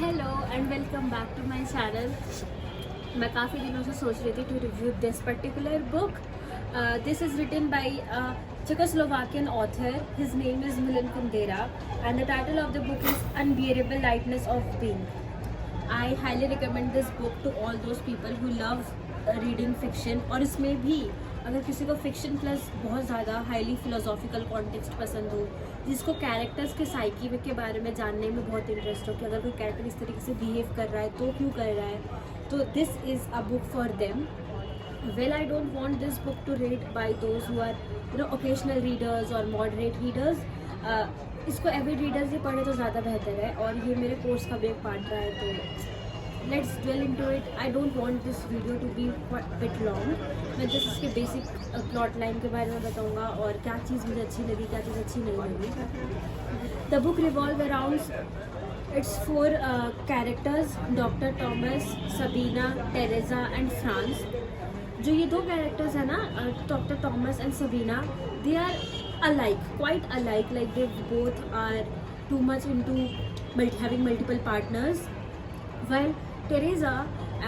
Hello and welcome back to my channel. मैं काफ़ी दिनों से सोच रही थी to review this particular book. This is written by Czechoslovakian author. His name is Milan Kundera and the title of the book is Unbearable Lightness of Being. I highly recommend this book to all those people who love reading fiction. और इसमें भी अगर किसी को fiction plus बहुत ज़्यादा highly philosophical context पसंद हो, जिसको कैरेक्टर्स के साइकी के बारे में जानने में बहुत इंटरेस्ट हो कि अगर कोई कैरेक्टर इस तरीके से बिहेव कर रहा है तो क्यों कर रहा है, तो this is a book for them. Well, I don't want this book to read by those who are occasional readers or moderate readers. इसको एवरी रीडर्स ही पढ़े तो ज़्यादा बेहतर है और ये मेरे कोर्स का भी एक पार्ट रहा है. तो let's dwell into it. I don't want this video to be bit long. मैं जस्ट इसके बेसिक प्लॉट लाइन के बारे में बताऊंगा और क्या चीज़ मुझे अच्छी लगी, क्या चीज़ अच्छी नहीं लगी. The book revolve around its 4 characters, doctor Tomas, Sabina, Tereza and Franz. जो ये 2 कैरेक्टर्स हैं ना, doctor Tomas and Sabina, they are alike, quite alike, like they both are too much into having multiple partners, while Teresa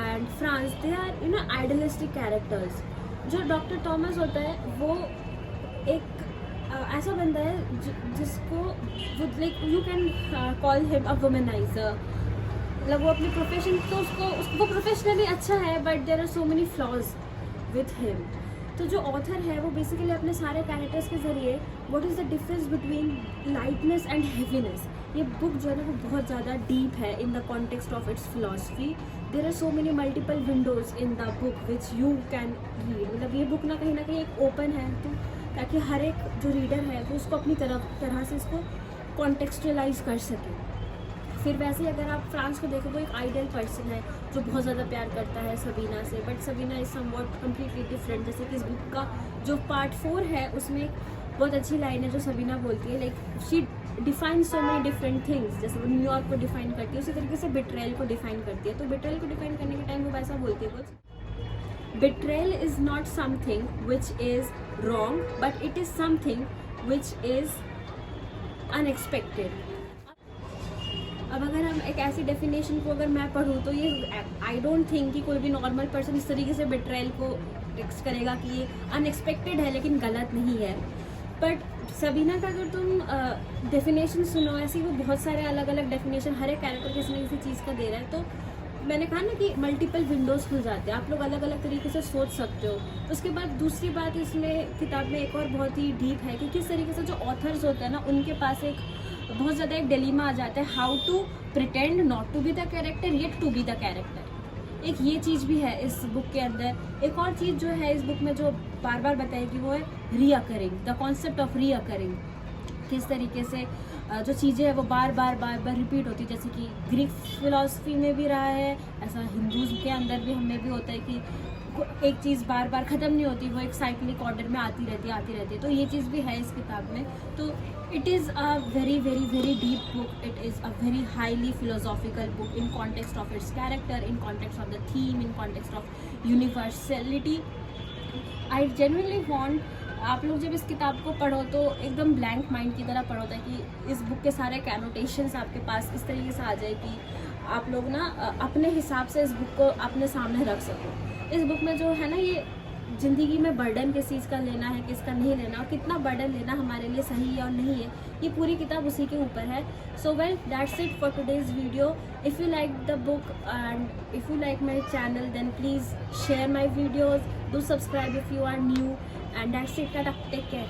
and Franz, they are idealistic characters. जो doctor Thomas होता है वो एक ऐसा बंदा है जिसको like you can call him a womaniser. मतलब वो अपने प्रोफेशन तो उसको वो प्रोफेशनली अच्छा है, but there are so many flaws with him. तो जो ऑथर है वो बेसिकली अपने सारे कैरेक्टर्स के ज़रिए what is the difference between lightness and heaviness. ये बुक जो है ना वो बहुत ज़्यादा डीप है in the context of its philosophy. There are so many multiple windows in the book which you can read. मतलब ये बुक ना कहीं एक ओपन है तो ताकि हर एक जो रीडर है वो उसको अपनी तरह से इसको कॉन्टेक्चुअलाइज कर सके. फिर वैसे ही अगर आप फ्रांस को देखो, वो एक आइडियल पर्सन है जो बहुत ज़्यादा प्यार करता है सबीना से, but Sabina is somewhat completely different. जैसे कि इस बुक का जो पार्ट 4 है उसमें बहुत अच्छी लाइन है जो सबीना बोलती है, like she define so many different things. जैसे वो न्यूयॉर्क को डिफाइन करती है, उसी तरीके से बिट्रेल को डिफाइन करती है. तो बिट्रेल को डिफाइन करने के टाइम वो वैसा बोलती है कुछ, betrayal is not something which is wrong but it is something which is unexpected. अब अगर हम एक ऐसी डेफिनेशन को अगर मैं पढ़ूँ तो ये आई डोंट थिंक कि कोई भी नॉर्मल पर्सन इस तरीके से बिट्रेयल को टेक्स्ट करेगा कि ये अनएक्सपेक्टेड है लेकिन गलत नहीं है. बट सबीना का अगर तुम डेफिनेशन सुनो, ऐसी वो बहुत सारे अलग अलग डेफिनेशन हर एक कैरेक्टर किसी न किसी चीज़ का दे रहा है. तो मैंने कहा ना कि मल्टीपल विंडोज़ खुल जाते हैं, आप लोग अलग अलग तरीके से सोच सकते हो. उसके बाद दूसरी बात इसमें किताब में एक और बहुत ही डीप है कि किस तरीके से जो ऑथर्स होते हैं ना उनके पास एक बहुत ज़्यादा एक डिलीमा आ जाता है, how to pretend not to be the character yet to be the character. एक ये चीज़ भी है इस बुक के अंदर. एक और चीज़ जो है इस बुक में जो बार बार बताएगी वो है recurring, the concept of recurring. किस तरीके से जो चीज़ें हैं वो बार बार रिपीट होती है. जैसे कि ग्रीक फिलॉसफी में भी रहा है, ऐसा हिंदूज़ के अंदर भी हमें भी होता है कि एक चीज़ बार बार ख़त्म नहीं होती, वो एक साइक्लिक ऑर्डर में आती रहती है. तो ये चीज़ भी है इस किताब में. तो it is a very very very deep book. It is a very highly philosophical book in context of it's character, in context of the theme, in context of universality. I genuinely want आप लोग जब इस किताब को पढ़ो तो एकदम blank mind की तरह पढ़ो, ताकि इस बुक के सारे कैनोटेशंस आपके पास इस तरीके से आ जाए कि आप लोग ना अपने हिसाब से इस बुक को अपने सामने रख सको. इस बुक में जो है ना ये ज़िंदगी में बर्डन किस चीज़ का लेना है, किसका नहीं लेना, और कितना बर्डन लेना हमारे लिए सही है और नहीं है, ये पूरी किताब उसी के ऊपर है. So well, that's it for today's video. If you like the book and if you like my channel then please share my videos, do subscribe if you are new, and that's it. Take care.